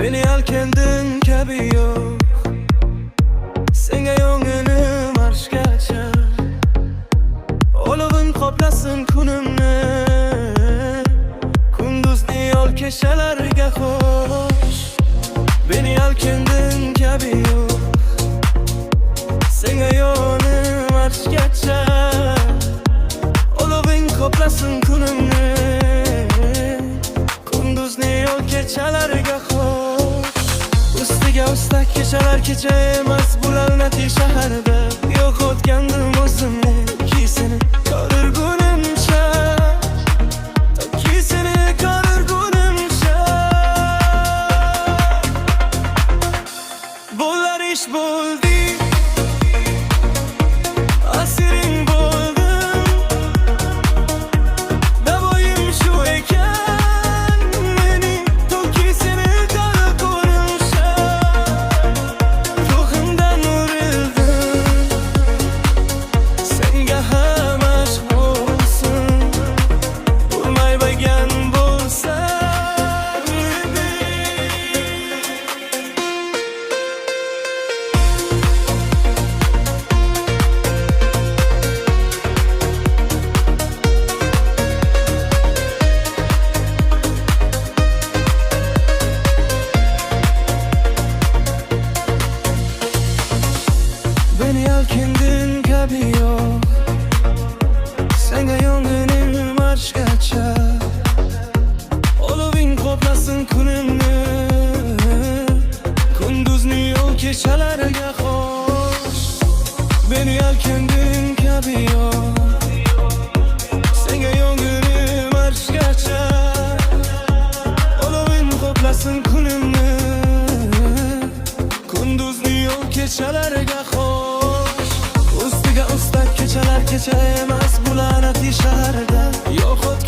Beni al kendin kabi yo'q. Senga yonginim arshgacha, olovin qoplasın kunimni. Kunduzni ol kechalarga xo'sh. Beni al kendin kabi yo'q. Senga yonim arshgacha, olovin qoplasın kunimni. Kunduzni ol kechalarga xo'sh. Ustiga ustak kechalar kecha emas, bular nati shaharda. Yo'qotgandim o'zimni, ki seni ko'rgunimcha, ki seni ko'rgunimcha. Bular ish bo'ldi, asiring bo'ldim. Davoyim shu ekan mening, to'ki seni ko'rgunimcha. Ruhimdan urildim, senga ham aşk bo'lsin. Urmay bagan bo'lsa beni al kendin kabi yo'q. Senga yonginim arshgacha, oloving qoplasın kunimni. Kunduzni yo'l kechalarga xo'sh. Beni al kendin kabi yo'q. Senga yonginim arshgacha, oloving qoplasın kunimni. Kunduzni yo'l kechalarga xo'sh. Ustiga ustak kechalar kecha emas, bular nati shaharda. Yo'qot